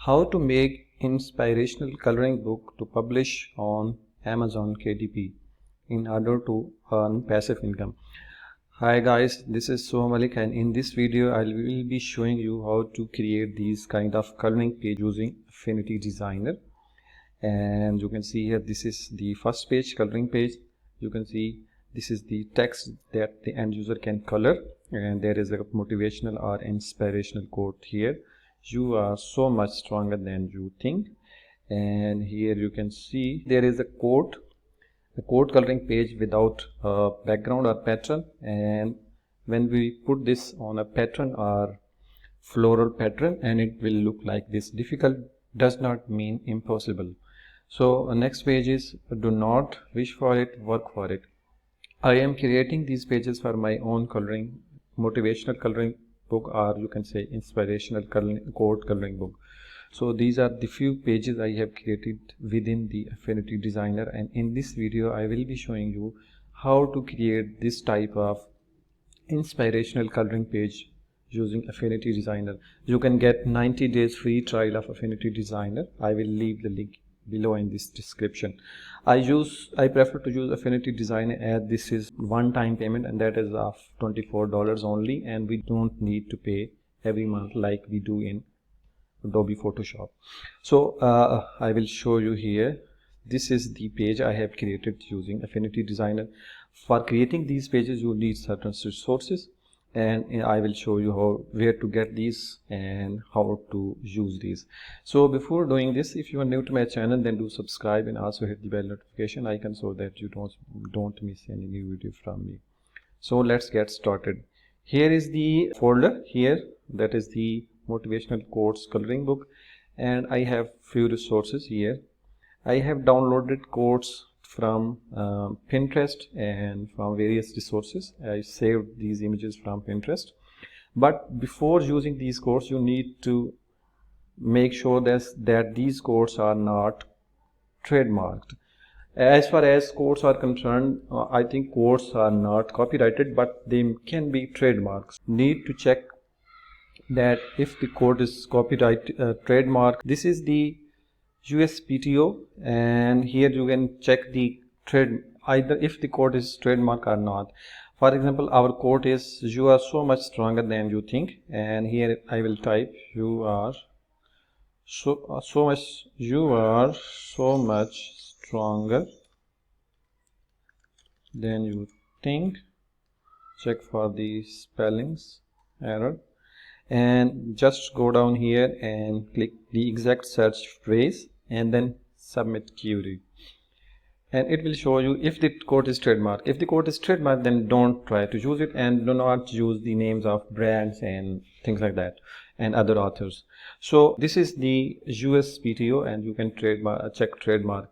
How to make inspirational coloring book to publish on Amazon KDP in order to earn passive income. Hi guys, this is Subha Malik, and in this video I will be showing you how to create these kind of coloring page using Affinity Designer. And you can see here, this is the first page, coloring page. You can see this is the text that the end user can color, and there is a motivational or inspirational quote here. You are so much stronger than you think. And here you can see there is a quote coloring page without a background or pattern, and when we put this on a pattern or floral pattern, and it will look like this. Difficult does not mean impossible. So next page is do not wish for it, work for it. I am creating these pages for my own coloring, motivational coloring book, or you can say inspirational quote coloring book. So these are the few pages I have created within the Affinity Designer, and in this video I will be showing you how to create this type of inspirational coloring page using Affinity Designer. You can get 90 days free trial of Affinity Designer. I will leave the link below in this description. I prefer to use Affinity Designer as this is one-time payment, and that is of $24 only, and we don't need to pay every month like we do in Adobe Photoshop. So I will show you here. This is the page I have created using Affinity Designer. For creating these pages you need certain resources, and I will show you where to get these and how to use these. So before doing this, if you are new to my channel, then do subscribe and also hit the bell notification icon so that you don't miss any new video from me. So let's get started. Here is the folder here, that is the motivational quotes coloring book, and I have few resources here. I have downloaded quotes from Pinterest and from various resources. I saved these images from Pinterest, but before using these quotes you need to make sure that these quotes are not trademarked. As far as quotes are concerned, I think quotes are not copyrighted, but they can be trademarks. Need to check that if the quote is copyright trademark. This is the USPTO, and here you can check the either if the quote is trademark or not. For example, our quote is "You are so much stronger than you think," and here I will type "You are so much stronger than you think." Check for the spellings error, and just go down here and click the exact search phrase and then submit query, and it will show you if the quote is trademark. If the quote is trademark, then don't try to use it, and do not use the names of brands and things like that and other authors. So this is the USPTO, and you can check trademark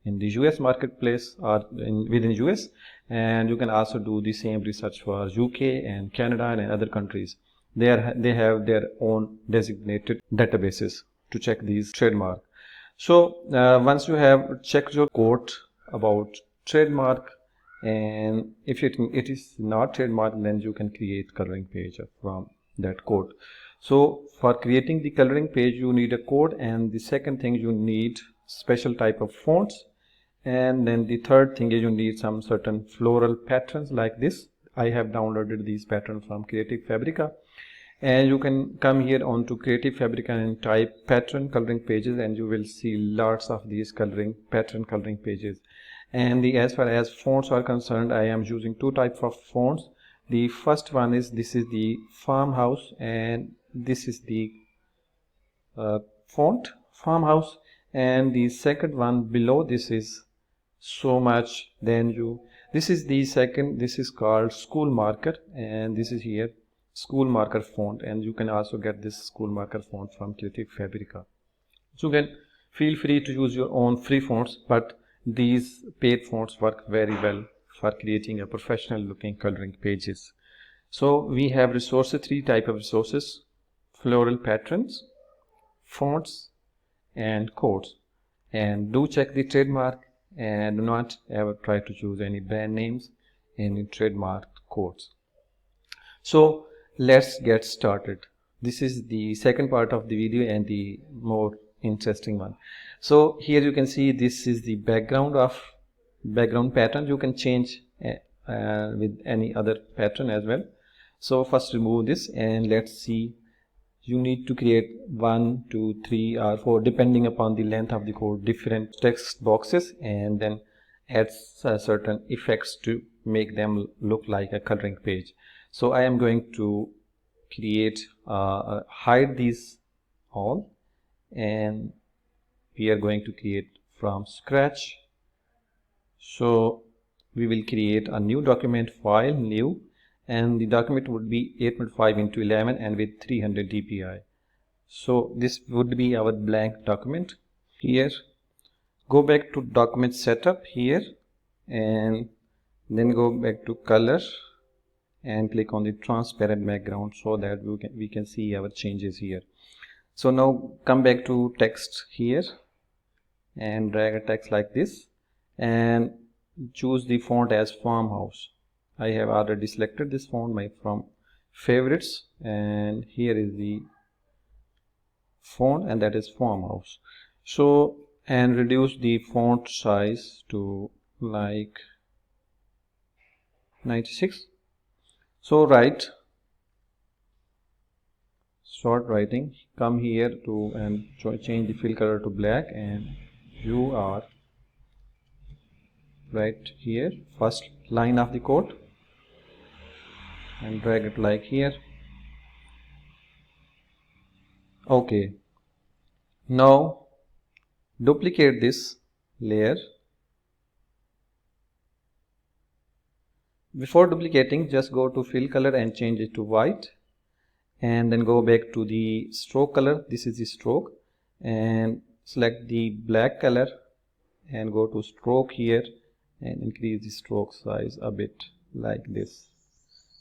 in the US marketplace or within US, and you can also do the same research for UK and Canada and other countries. They have their own designated databases to check these trademark. So once you have checked your quote about trademark, and if it is not trademark, then you can create coloring page from that quote. So for creating the coloring page you need a code, and the second thing you need special type of fonts, and then the third thing is you need some certain floral patterns like this. I have downloaded these patterns from Creative Fabrica, and you can come here onto Creative Fabrica and type pattern coloring pages, and you will see lots of these pattern coloring pages. And as far as fonts are concerned, I am using two types of fonts. The first one is this is the farmhouse, and this is the font farmhouse, and the second one below this is so much than you. This is the second. This is called school marker, and this is here school marker font, and you can also get this school marker font from Creative Fabrica. So you can feel free to use your own free fonts, but these paid fonts work very well for creating a professional looking coloring pages. So we have resources, three type of resources: floral patterns, fonts, and quotes. And do check the trademark, and do not ever try to use any brand names in trademarked quotes. So let's get started. this is the second part of the video and the more interesting one. So here you can see this is the background pattern. You can change with any other pattern as well. So first remove this and let's see. You need to create 1, 2, 3 or 4 depending upon the length of the code, different text boxes, and then add certain effects to make them look like a coloring page. So I am going to create hide these all, and we are going to create from scratch. So we will create a new document, file, new, and the document would be 8.5 into 11 and with 300 dpi. So this would be our blank document. Here go back to document setup here, and then go back to color and click on the transparent background so that we can see our changes here. So now come back to text here and drag a text like this and choose the font as Farmhouse. I have already selected this font from favorites, and here is the font, and that is Farmhouse. So, and reduce the font size to like 96. So write, start writing, come here to and change the fill color to black, and you are right here first line of the code and drag it like here. Okay, now duplicate this layer. Before duplicating, just go to fill color and change it to white, and then go back to the stroke color. This is the stroke, and select the black color and go to stroke here and increase the stroke size a bit like this.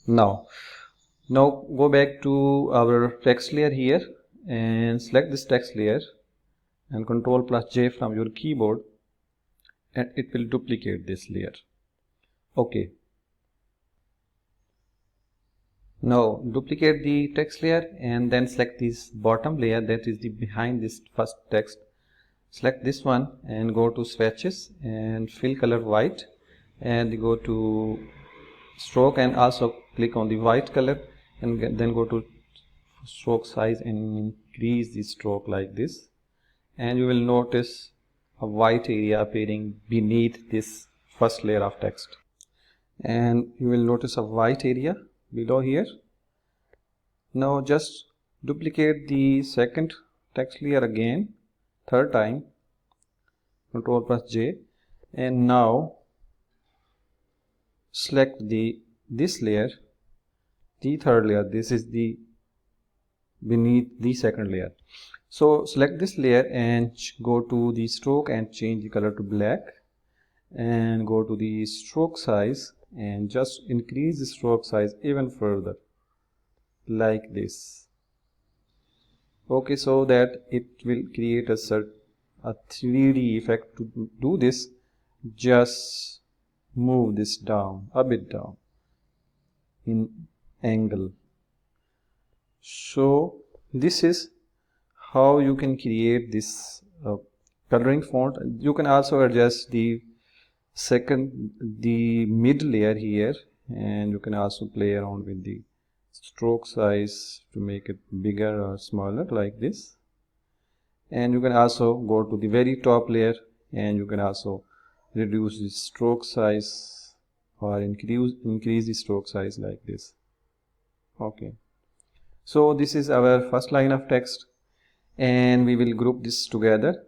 Now go back to our text layer here and select this text layer and Ctrl+J from your keyboard, and it will duplicate this layer. Okay, now duplicate the text layer and then select this bottom layer, that is the behind this first text. Select this one and go to swatches and fill color white, and go to stroke and also click on the white color, and then go to stroke size and increase the stroke like this, and you will notice a white area appearing beneath this first layer of text, and you will notice a white area below here. Now just duplicate the second text layer again, third time, Ctrl+J, and now select this layer, the third layer. This is the beneath the second layer. So select this layer and go to the stroke and change the color to black, and go to the stroke size and just increase the stroke size even further like this. Okay, so that it will create a 3D effect. To do this, just move this down a bit down in angle. So this is how you can create this coloring font. You can also adjust the mid layer here, and you can also play around with the stroke size to make it bigger or smaller like this. And you can also go to the very top layer and you can also reduce the stroke size or increase the stroke size like this. Okay, so this is our first line of text, and we will group this together.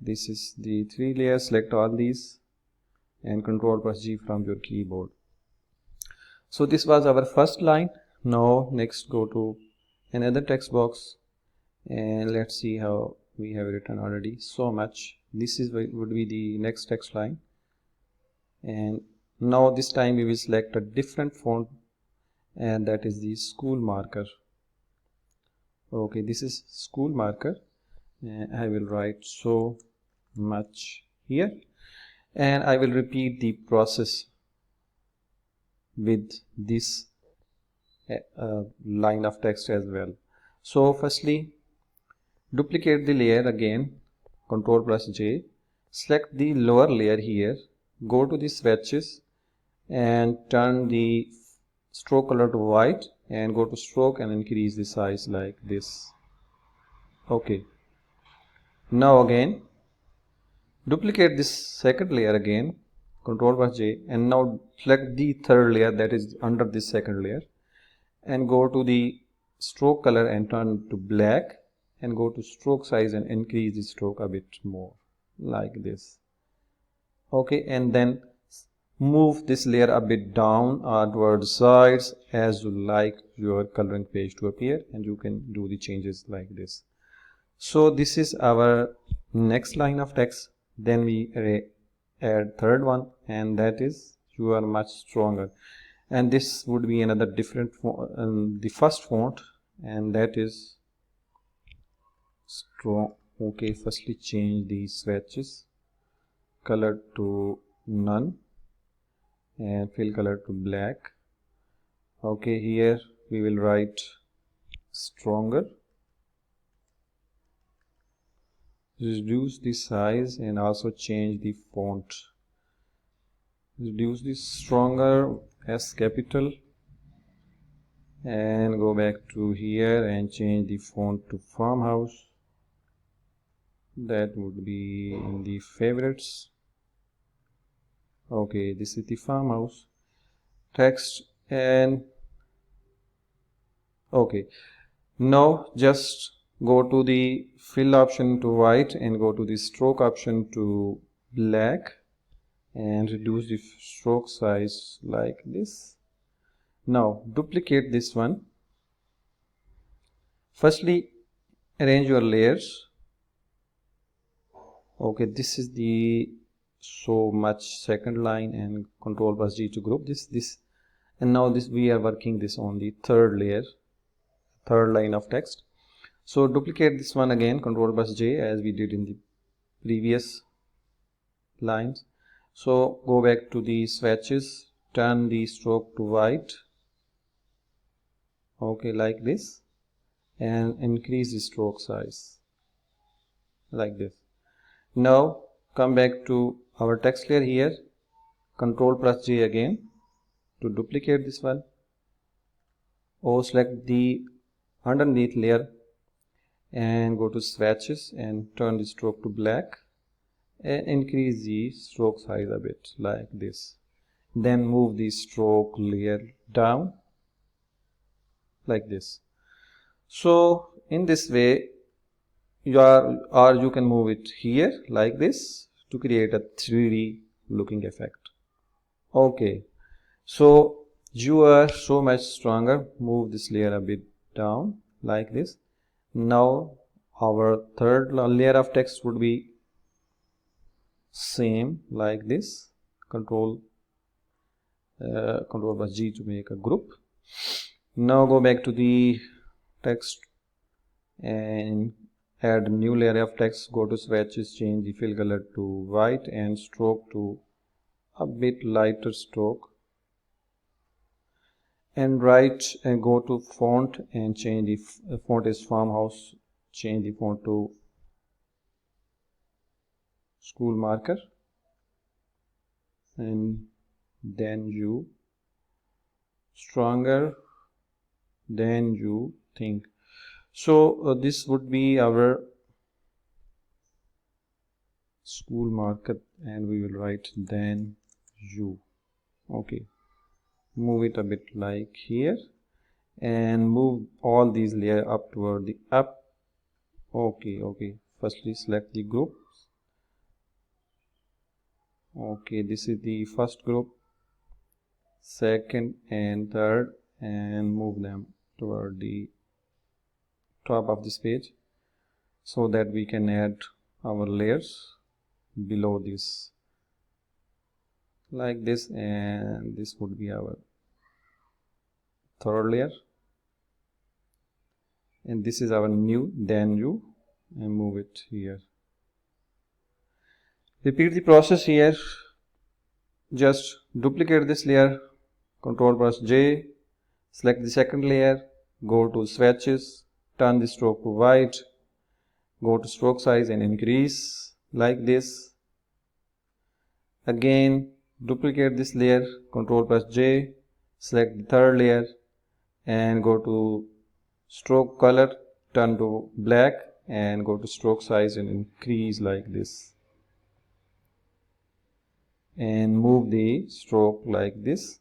This is the 3 layers. Select all these and Ctrl+G from your keyboard. So this was our first line. Now next go to another text box and let's see how we have written already so much. This is would be the next text line, and now this time we will select a different font, and that is the school marker. Okay, this is school marker, and I will write so much here, and I will repeat the process with this line of text as well. So firstly, duplicate the layer again, Ctrl plus J, select the lower layer here, go to the swatches and turn the stroke color to white and go to stroke and increase the size like this. Okay, now again duplicate this second layer again, Ctrl plus J, and now select the third layer that is under this second layer and go to the stroke color and turn to black and go to stroke size and increase the stroke a bit more like this. Okay, and then move this layer a bit down towards sides as you like your coloring page to appear, and you can do the changes like this. So this is our next line of text. Then we add third one, and that is you are much stronger, and this would be another different the first font, and that is strong. Okay, firstly change the swatches color to none and fill color to black. Okay, here we will write stronger, reduce the size and also change the font. Reduce the stronger as capital and go back to here and change the font to farmhouse. That would be in the favorites. Okay, this is the farmhouse text. And okay, now just go to the fill option to white and go to the stroke option to black and reduce the stroke size like this. Now duplicate this one. Firstly arrange your layers. Okay, this is the so much second line, and Ctrl plus G to group this, and now this we are working this on the third layer, third line of text. So duplicate this one again, Ctrl plus J, as we did in the previous lines. So go back to the swatches, turn the stroke to white, okay, like this, and increase the stroke size like this. Now come back to our text layer here, Ctrl plus J again to duplicate this one, or select the underneath layer and go to swatches and turn the stroke to black and increase the stroke size a bit like this. Then move the stroke layer down like this. So in this way you can move it here like this to create a 3D looking effect. Okay, so you are so much stronger. Move this layer a bit down like this. Now our third layer of text would be same like this. Control plus G to make a group. Now go back to the text and add a new layer of text. Go to swatches, change the fill color to white and stroke to a bit lighter stroke, and write and go to font and change the font is farmhouse, change the font to school marker, and then you stronger than you think. So this would be our school marker, and we will write then you. Okay, move it a bit like here and move all these layers up toward the up. Okay, firstly select the group. Okay, this is the first group, second and third, and move them toward the top of this page so that we can add our layers below this like this, and this would be our third layer, and this is our new then you, and move it here. Repeat the process here. Just duplicate this layer, Ctrl plus J, Select the second layer, go to swatches, turn the stroke to white, go to stroke size and increase like this. Again duplicate this layer, Ctrl+J, select the third layer and go to stroke color, turn to black and go to stroke size and increase like this, and move the stroke like this.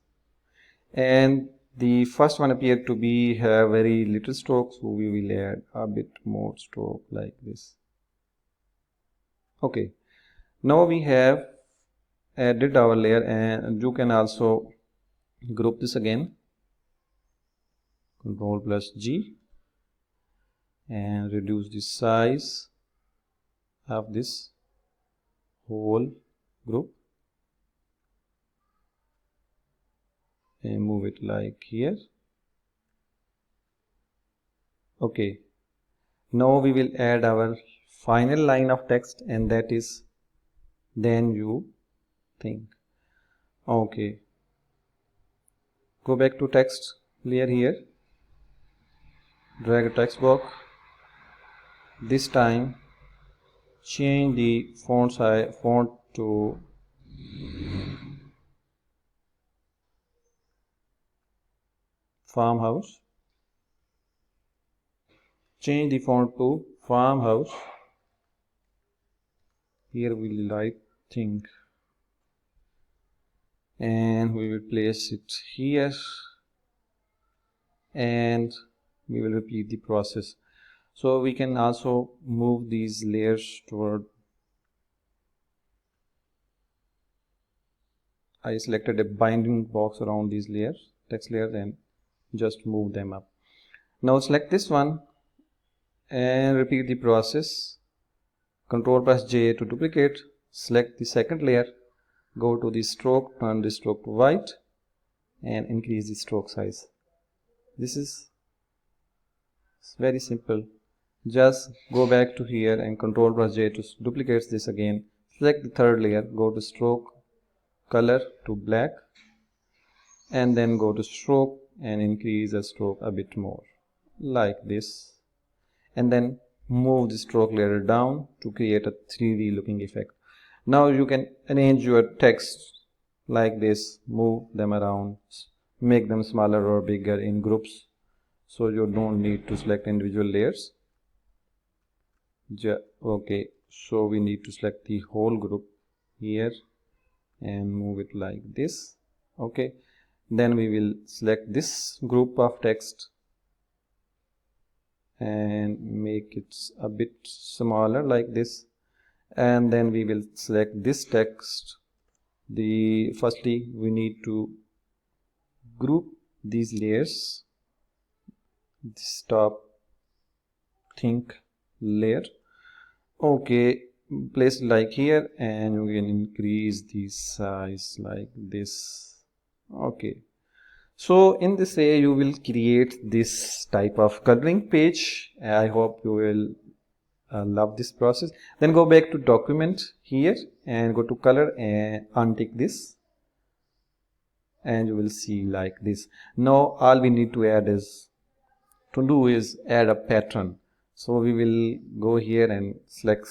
And the first one appeared to be have very little stroke, so we will add a bit more stroke like this. Okay, now we have added our layer, and you can also group this again, Ctrl+G, and reduce the size of this whole group and move it like here. Okay, now we will add our final line of text, and that is then you think. Okay, go back to text layer here, drag a text box. This time change the font size, font to farmhouse. Change the font to farmhouse. Here we will write think, and we will place it here, and we will repeat the process. So we can also move these layers toward. I selected a binding box around these layers, text layers, and just move them up. Now select this one and repeat the process. Ctrl+J to duplicate. Select the second layer, go to the stroke, turn the stroke to white and increase the stroke size. This is very simple. Just go back to here and Ctrl+J to duplicate this again. Select the third layer, go to stroke color to black, and then go to stroke and increase the stroke a bit more like this, and then move the stroke layer down to create a 3D looking effect. Now you can arrange your text like this, move them around, make them smaller or bigger in groups, so you don't need to select individual layers. Okay, so we need to select the whole group here and move it like this. Okay, then we will select this group of text and make it a bit smaller like this, and then we will select this text. Firstly we need to group these layers, this top think layer. Okay, place it like here, and we can increase the size like this. Okay, so in this way you will create this type of coloring page. I hope you will love this process. Then go back to document here and go to color and untick this, and you will see like this. Now all we need to add is add a pattern. So we will go here and select,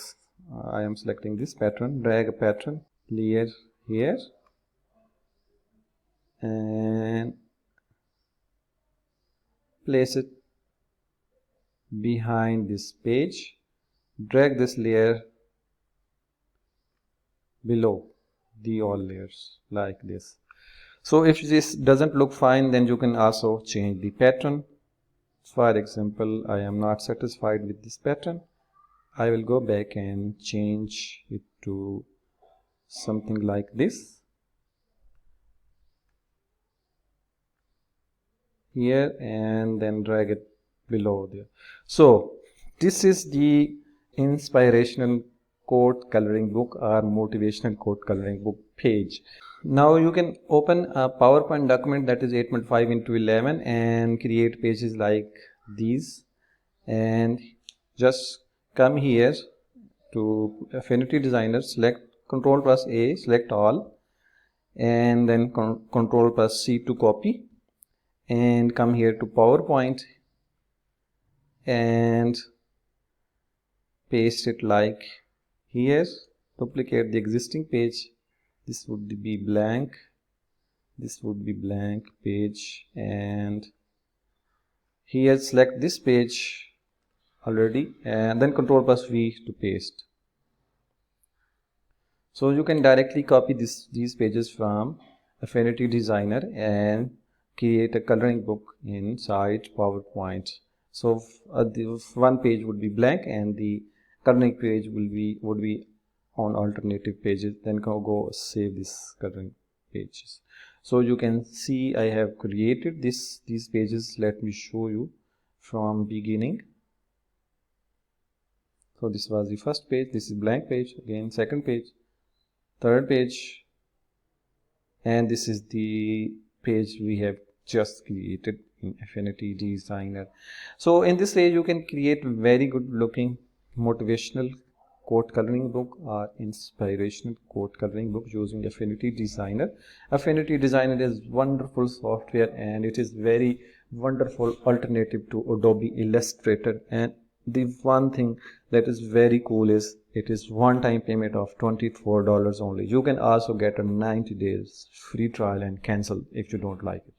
I am selecting this pattern, drag a pattern layer here and place it behind this page. Drag this layer below the all layers like this. So if this doesn't look fine, then you can also change the pattern. For example, I am not satisfied with this pattern. I will go back and change it to something like this here, and then drag it below there. So this is the inspirational quote coloring book or motivational quote coloring book page. Now you can open a PowerPoint document that is 8.5 into 11 and create pages like these, and just come here to Affinity Designer, select Ctrl+A, select all, and then Ctrl+C to copy, and come here to PowerPoint and paste it like here. Duplicate the existing page. This would be blank, this would be blank page, and here select this page already, and then Ctrl+V to paste. So you can directly copy these pages from Affinity Designer and create a coloring book inside PowerPoint. So the one page would be blank and the coloring page would be on alternative pages. Then go save this coloring pages. So you can see I have created these pages. Let me show you from beginning. So this was the first page, this is blank page, again second page, third page, and this is the page we have just created in Affinity Designer. So in this way you can create very good looking motivational quote coloring book or inspirational quote coloring book using Affinity Designer. Affinity Designer is wonderful software and it is very wonderful alternative to Adobe Illustrator. And the one thing that is very cool is it is one-time payment of $24 only. You can also get a 90 days free trial and cancel if you don't like it.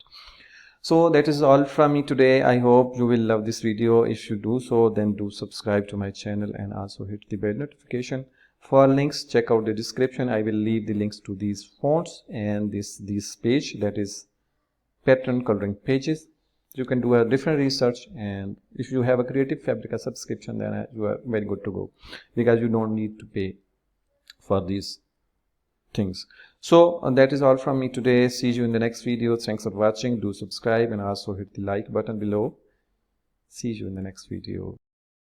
So that is all from me today. I hope you will love this video. If you do so, then do subscribe to my channel and also hit the bell notification. For links, check out the description. I will leave the links to these fonts and this page, that is pattern coloring pages. You can do a different research, and if you have a Creative Fabrica subscription, then you are very good to go, because you don't need to pay for these things. So that is all from me today. See you in the next video. Thanks for watching. Do subscribe and also hit the like button below. See you in the next video.